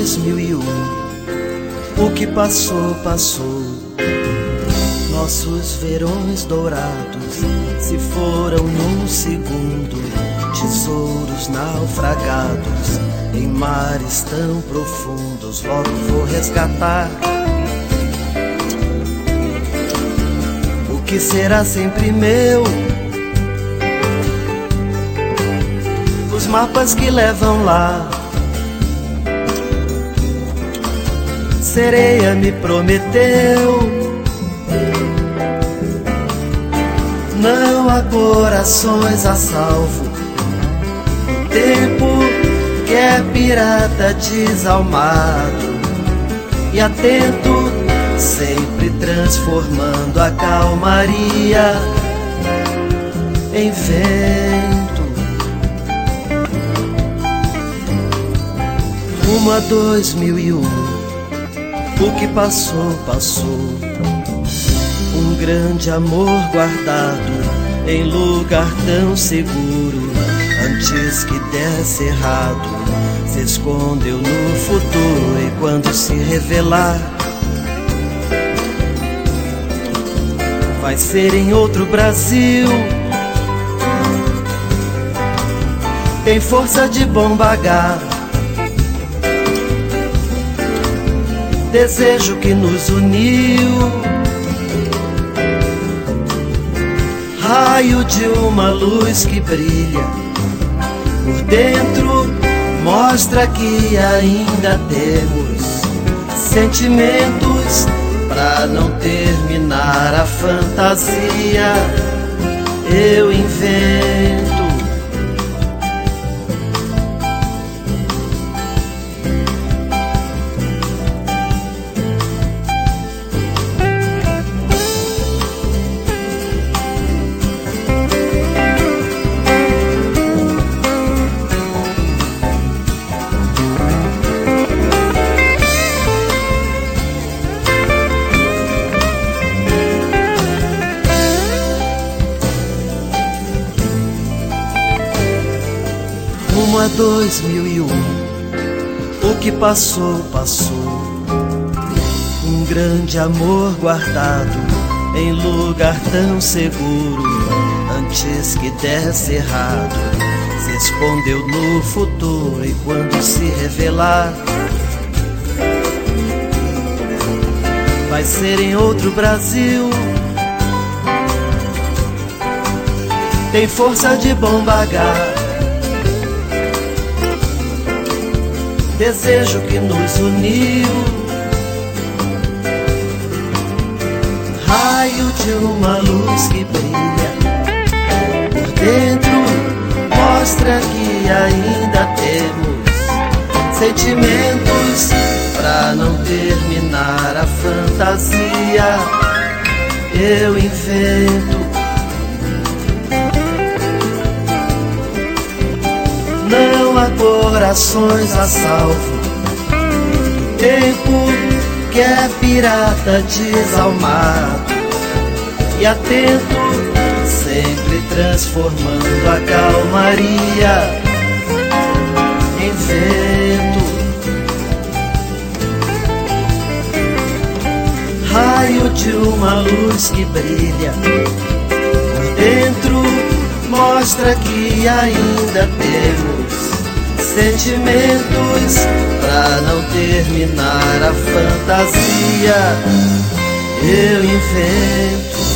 2001, o que passou, passou. Nossos verões dourados se foram num segundo. Tesouros naufragados em mares tão profundos, logo vou resgatar. O que será sempre meu? Os mapas que levam lá. Sereia me prometeu, não há corações a salvo. O tempo que é pirata desalmado e atento, sempre transformando a calmaria em vento. Rumo a 2001, o que passou, passou. Um grande amor guardado em lugar tão seguro. Antes que desse errado, se escondeu no futuro. E quando se revelar, vai ser em outro Brasil. Tem força de bomba H, desejo que nos uniu. Raio de uma luz que brilha por dentro, mostra que ainda temos sentimentos pra não terminar a fantasia. Eu invento. Rumo a 2001, o que passou, passou. Um grande amor guardado em lugar tão seguro. Antes que desse errado, se escondeu no futuro. E quando se revelar, vai ser em outro Brasil. Tem força de bomba H, desejo que nos uniu. Raio de uma luz que brilha por dentro, mostra que ainda temos sentimentos pra não terminar a fantasia. Eu invento. Não há corações a salvo. O tempo que é pirata desalmado e atento, sempre transformando a calmaria em vento. Raio de uma luz que brilha por dentro, mostra que ainda temos sentimentos pra não terminar a fantasia. Eu invento.